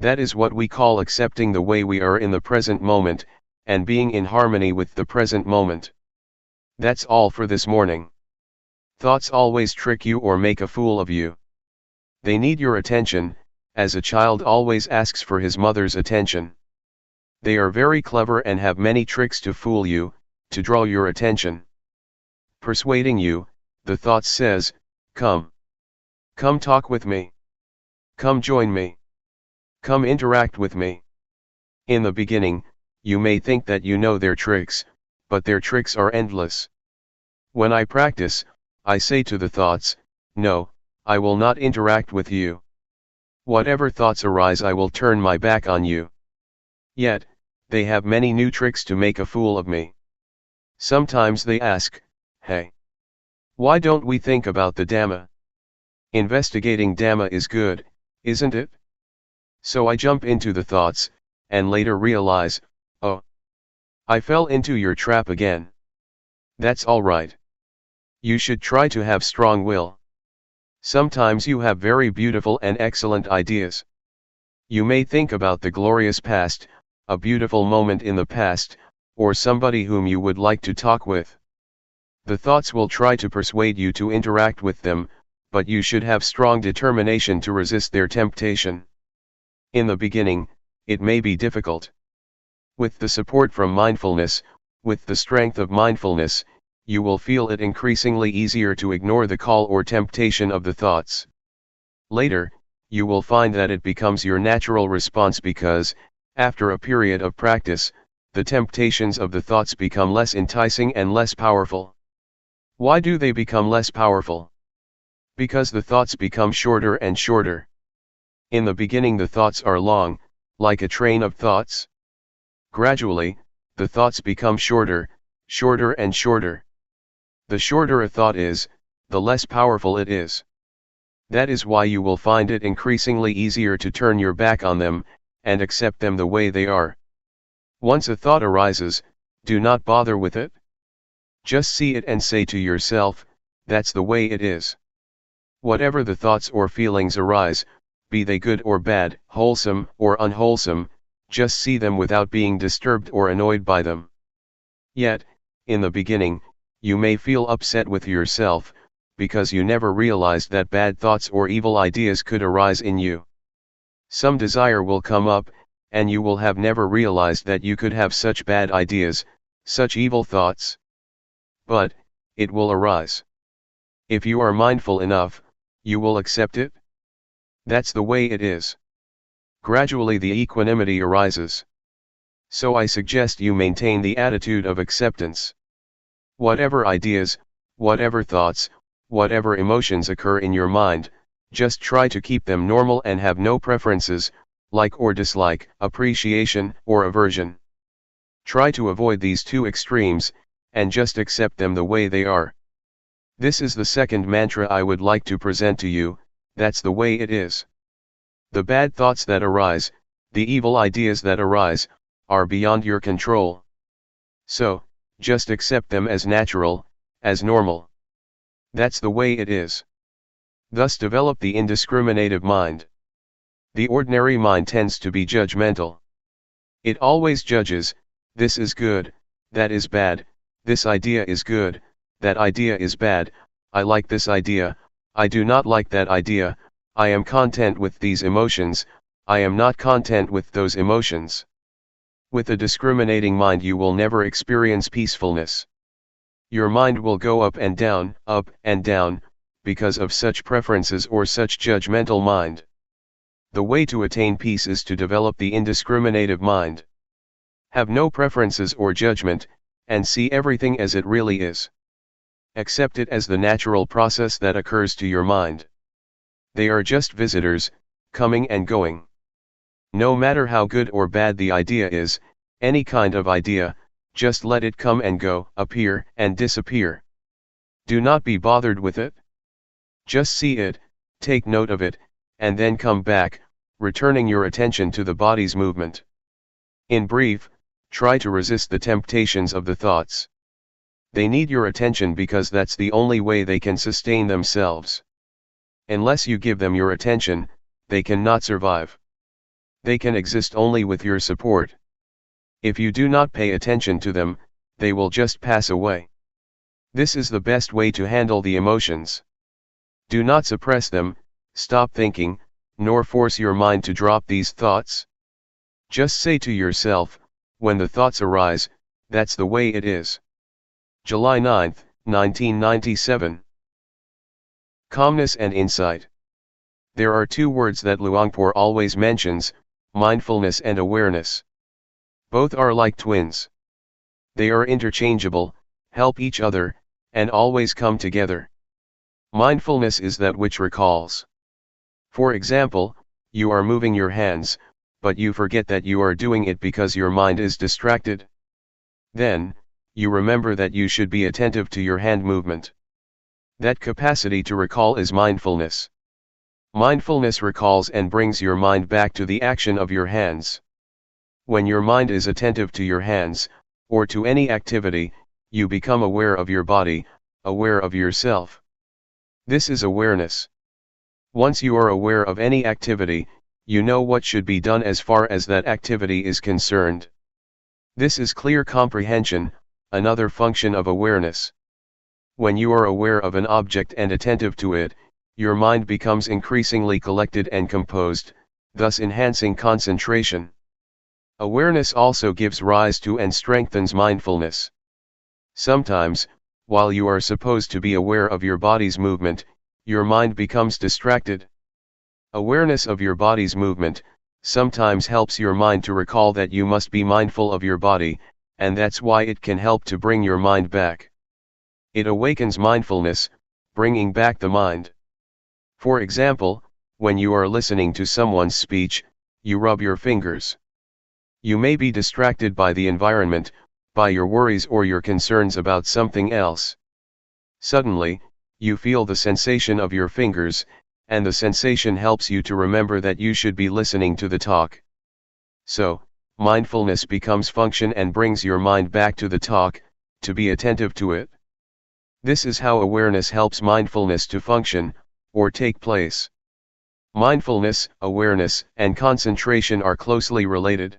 That is what we call accepting the way we are in the present moment, and being in harmony with the present moment. That's all for this morning. Thoughts always trick you or make a fool of you. They need your attention, as a child always asks for his mother's attention. They are very clever and have many tricks to fool you, to draw your attention. Persuading you, the thought says, come. Come talk with me. Come join me. Come interact with me. In the beginning, you may think that you know their tricks, but their tricks are endless. When I practice, I say to the thoughts, no, I will not interact with you. Whatever thoughts arise, I will turn my back on you. Yet, they have many new tricks to make a fool of me. Sometimes they ask, hey, why don't we think about the Dhamma? Investigating Dhamma is good, isn't it? So I jump into the thoughts, and later realize, oh, I fell into your trap again. That's all right. You should try to have strong will. Sometimes you have very beautiful and excellent ideas. You may think about the glorious past, a beautiful moment in the past, or somebody whom you would like to talk with. The thoughts will try to persuade you to interact with them, but you should have strong determination to resist their temptation. In the beginning, it may be difficult. With the support from mindfulness, with the strength of mindfulness, you will feel it increasingly easier to ignore the call or temptation of the thoughts. Later, you will find that it becomes your natural response because, after a period of practice, the temptations of the thoughts become less enticing and less powerful. Why do they become less powerful? Because the thoughts become shorter and shorter. In the beginning the thoughts are long, like a train of thoughts. Gradually, the thoughts become shorter, shorter and shorter. The shorter a thought is, the less powerful it is. That is why you will find it increasingly easier to turn your back on them, and accept them the way they are. Once a thought arises, do not bother with it. Just see it and say to yourself, that's the way it is. Whatever the thoughts or feelings arise, be they good or bad, wholesome or unwholesome, just see them without being disturbed or annoyed by them. Yet, in the beginning, you may feel upset with yourself, because you never realized that bad thoughts or evil ideas could arise in you. Some desire will come up, and you will have never realized that you could have such bad ideas, such evil thoughts. But, it will arise. If you are mindful enough, you will accept it. That's the way it is. Gradually the equanimity arises. So I suggest you maintain the attitude of acceptance. Whatever ideas, whatever thoughts, whatever emotions occur in your mind, just try to keep them normal and have no preferences, like or dislike, appreciation or aversion. Try to avoid these two extremes, and just accept them the way they are. This is the second mantra I would like to present to you, that's the way it is. The bad thoughts that arise, the evil ideas that arise, are beyond your control. So, just accept them as natural, as normal. That's the way it is. Thus develop the indiscriminative mind. The ordinary mind tends to be judgmental. It always judges, this is good, that is bad, this idea is good, that idea is bad, I like this idea, I do not like that idea, I am content with these emotions, I am not content with those emotions. With a discriminating mind you will never experience peacefulness. Your mind will go up and down, because of such preferences or such judgmental mind. The way to attain peace is to develop the indiscriminative mind. Have no preferences or judgment, and see everything as it really is. Accept it as the natural process that occurs to your mind. They are just visitors, coming and going. No matter how good or bad the idea is, any kind of idea, just let it come and go, appear and disappear. Do not be bothered with it. Just see it, take note of it, and then come back, returning your attention to the body's movement. In brief, try to resist the temptations of the thoughts. They need your attention because that's the only way they can sustain themselves. Unless you give them your attention, they cannot survive. They can exist only with your support. If you do not pay attention to them, they will just pass away. This is the best way to handle the emotions. Do not suppress them, stop thinking, nor force your mind to drop these thoughts. Just say to yourself, when the thoughts arise, that's the way it is. July 9, 1997. Calmness and insight. There are two words that Luangpor always mentions, mindfulness and awareness. Both are like twins. They are interchangeable, help each other, and always come together. Mindfulness is that which recalls. For example, you are moving your hands, but you forget that you are doing it because your mind is distracted. Then, you remember that you should be attentive to your hand movement. That capacity to recall is mindfulness. Mindfulness recalls and brings your mind back to the action of your hands. When your mind is attentive to your hands, or to any activity, you become aware of your body, aware of yourself. This is awareness. Once you are aware of any activity, you know what should be done as far as that activity is concerned. This is clear comprehension, another function of awareness. When you are aware of an object and attentive to it, your mind becomes increasingly collected and composed, thus enhancing concentration. Awareness also gives rise to and strengthens mindfulness. Sometimes, while you are supposed to be aware of your body's movement, your mind becomes distracted. Awareness of your body's movement sometimes helps your mind to recall that you must be mindful of your body, and that's why it can help to bring your mind back. It awakens mindfulness, bringing back the mind. For example, when you are listening to someone's speech, you rub your fingers. You may be distracted by the environment, by your worries or your concerns about something else. Suddenly, you feel the sensation of your fingers, and the sensation helps you to remember that you should be listening to the talk. So, mindfulness becomes function and brings your mind back to the talk, to be attentive to it. This is how awareness helps mindfulness to function, or take place. Mindfulness, awareness, and concentration are closely related.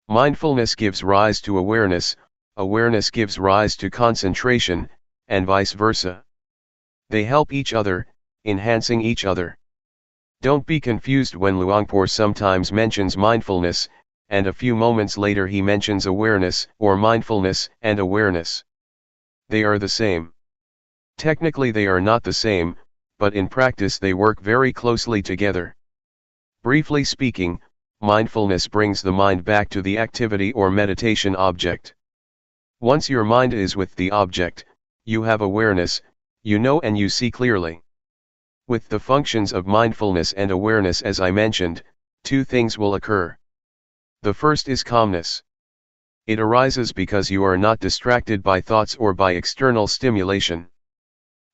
Mindfulness gives rise to awareness, awareness gives rise to concentration, and vice versa. They help each other, enhancing each other. Don't be confused when Luangpor sometimes mentions mindfulness, and a few moments later he mentions awareness or mindfulness and awareness. They are the same. Technically they are not the same, but in practice they work very closely together. Briefly speaking, mindfulness brings the mind back to the activity or meditation object. Once your mind is with the object, you have awareness, you know and you see clearly. With the functions of mindfulness and awareness as I mentioned, two things will occur. The first is calmness. It arises because you are not distracted by thoughts or by external stimulation.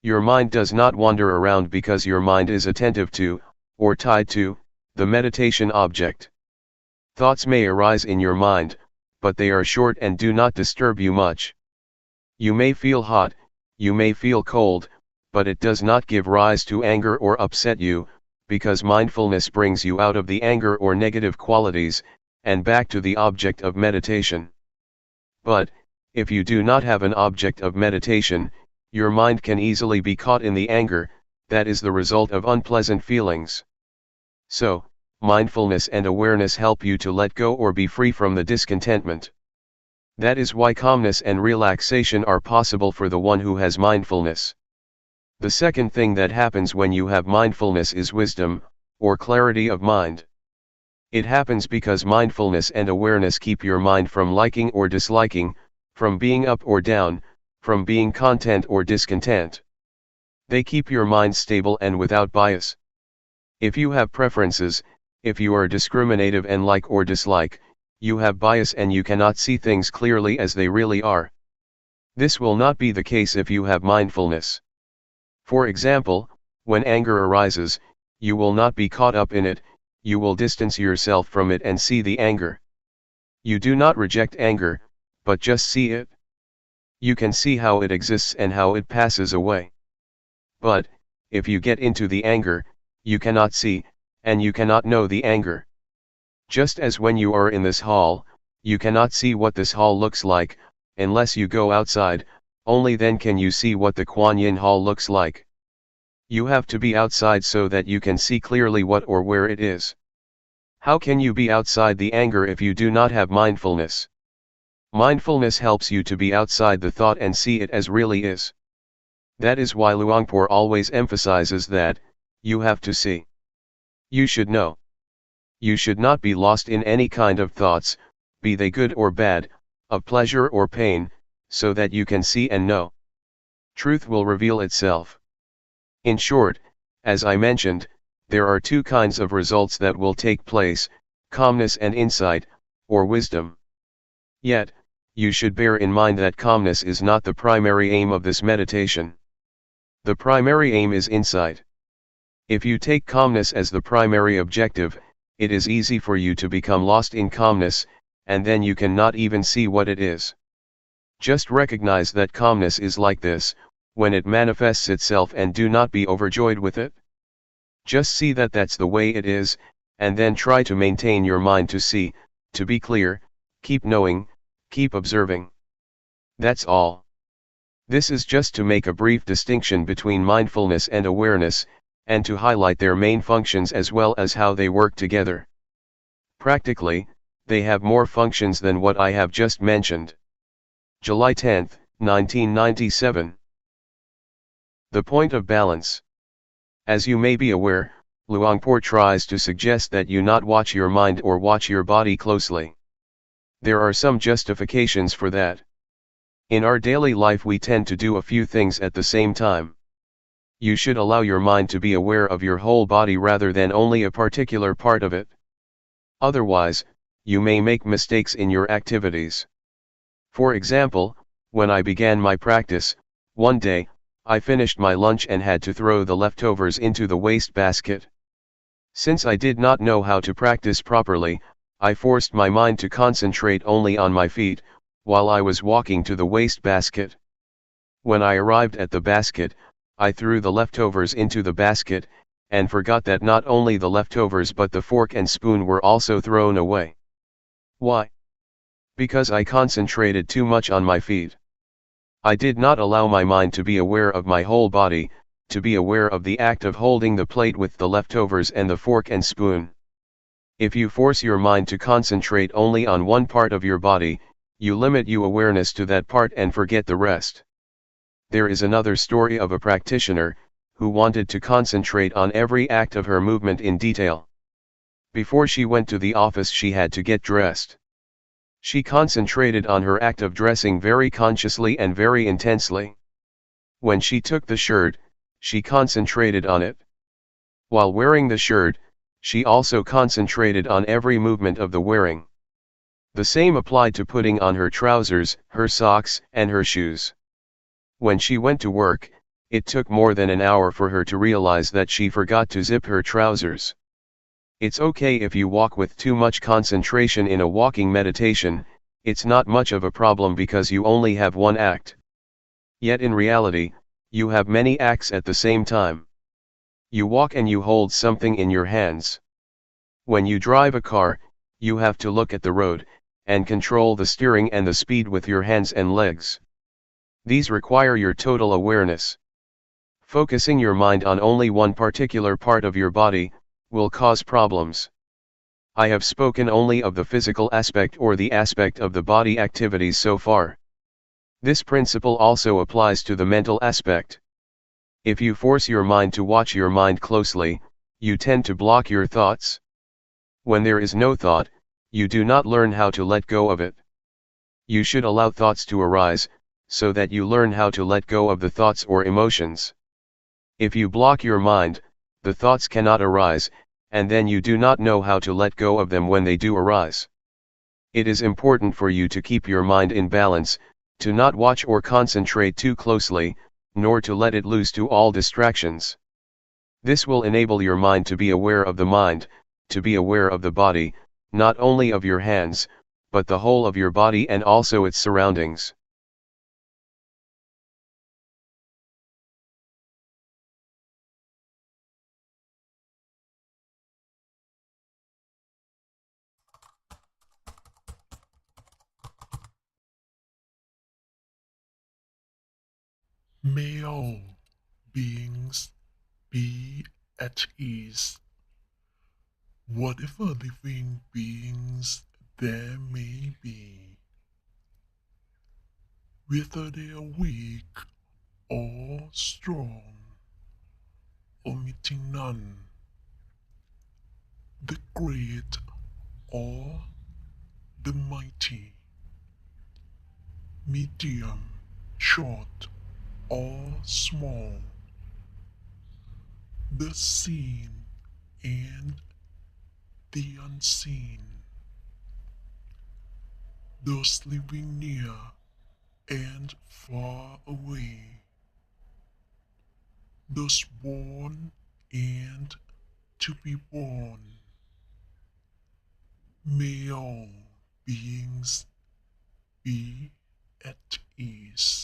Your mind does not wander around because your mind is attentive to, or tied to, the meditation object. Thoughts may arise in your mind, but they are short and do not disturb you much. You may feel hot, you may feel cold, but it does not give rise to anger or upset you, because mindfulness brings you out of the anger or negative qualities, and back to the object of meditation. But, if you do not have an object of meditation, your mind can easily be caught in the anger, that is the result of unpleasant feelings. So, mindfulness and awareness help you to let go or be free from the discontentment. That is why calmness and relaxation are possible for the one who has mindfulness. The second thing that happens when you have mindfulness is wisdom, or clarity of mind. It happens because mindfulness and awareness keep your mind from liking or disliking, from being up or down, from being content or discontent. They keep your mind stable and without bias. If you have preferences, if you are discriminative and like or dislike, you have bias and you cannot see things clearly as they really are. This will not be the case if you have mindfulness. For example, when anger arises, you will not be caught up in it, you will distance yourself from it and see the anger. You do not reject anger, but just see it. You can see how it exists and how it passes away. But, if you get into the anger, you cannot see, and you cannot know the anger. Just as when you are in this hall, you cannot see what this hall looks like, unless you go outside, only then can you see what the Kuan Yin hall looks like. You have to be outside so that you can see clearly what or where it is. How can you be outside the anger if you do not have mindfulness? Mindfulness helps you to be outside the thought and see it as really is. That is why Luangpor always emphasizes that, you have to see. You should know. You should not be lost in any kind of thoughts, be they good or bad, of pleasure or pain, so that you can see and know. Truth will reveal itself. In short, as I mentioned, there are two kinds of results that will take place, calmness and insight, or wisdom. Yet, you should bear in mind that calmness is not the primary aim of this meditation. The primary aim is insight. If you take calmness as the primary objective, it is easy for you to become lost in calmness, and then you cannot even see what it is. Just recognize that calmness is like this, when it manifests itself, and do not be overjoyed with it. Just see that that's the way it is, and then try to maintain your mind to see, to be clear, keep knowing, keep observing. That's all. This is just to make a brief distinction between mindfulness and awareness, and to highlight their main functions as well as how they work together. Practically, they have more functions than what I have just mentioned. July 10, 1997. The point of balance. As you may be aware, Luangpor tries to suggest that you not watch your mind or watch your body closely. There are some justifications for that. In our daily life we tend to do a few things at the same time. You should allow your mind to be aware of your whole body rather than only a particular part of it. Otherwise, you may make mistakes in your activities. For example, when I began my practice, one day, I finished my lunch and had to throw the leftovers into the waste basket. Since I did not know how to practice properly, I forced my mind to concentrate only on my feet, while I was walking to the waste basket. When I arrived at the basket, I threw the leftovers into the basket, and forgot that not only the leftovers but the fork and spoon were also thrown away. Why? Because I concentrated too much on my feet. I did not allow my mind to be aware of my whole body, to be aware of the act of holding the plate with the leftovers and the fork and spoon. If you force your mind to concentrate only on one part of your body, you limit your awareness to that part and forget the rest. There is another story of a practitioner, who wanted to concentrate on every act of her movement in detail. Before she went to the office she had to get dressed. She concentrated on her act of dressing very consciously and very intensely. When she took the shirt, she concentrated on it. While wearing the shirt, she also concentrated on every movement of the wearing. The same applied to putting on her trousers, her socks, and her shoes. When she went to work, it took more than an hour for her to realize that she forgot to zip her trousers. It's okay if you walk with too much concentration in a walking meditation, it's not much of a problem because you only have one act. Yet in reality, You have many acts at the same time. You walk and you hold something in your hands. When you drive a car, you have to look at the road, and control the steering and the speed with your hands and legs. These require your total awareness. Focusing your mind on only one particular part of your body will cause problems. I have spoken only of the physical aspect or the aspect of the body activities so far. This principle also applies to the mental aspect. If you force your mind to watch your mind closely, you tend to block your thoughts. When there is no thought, you do not learn how to let go of it. You should allow thoughts to arise, so that you learn how to let go of the thoughts or emotions. If you block your mind, the thoughts cannot arise, and then you do not know how to let go of them when they do arise. It is important for you to keep your mind in balance, to not watch or concentrate too closely, nor to let it loose to all distractions. This will enable your mind to be aware of the mind, to be aware of the body, not only of your hands, but the whole of your body and also its surroundings. May all beings be at ease. Whatever living beings there may be, whether they are weak or strong, omitting none, the great or the mighty, medium, short or small, the seen and the unseen, those living near and far away, those born and to be born. May all beings be at ease.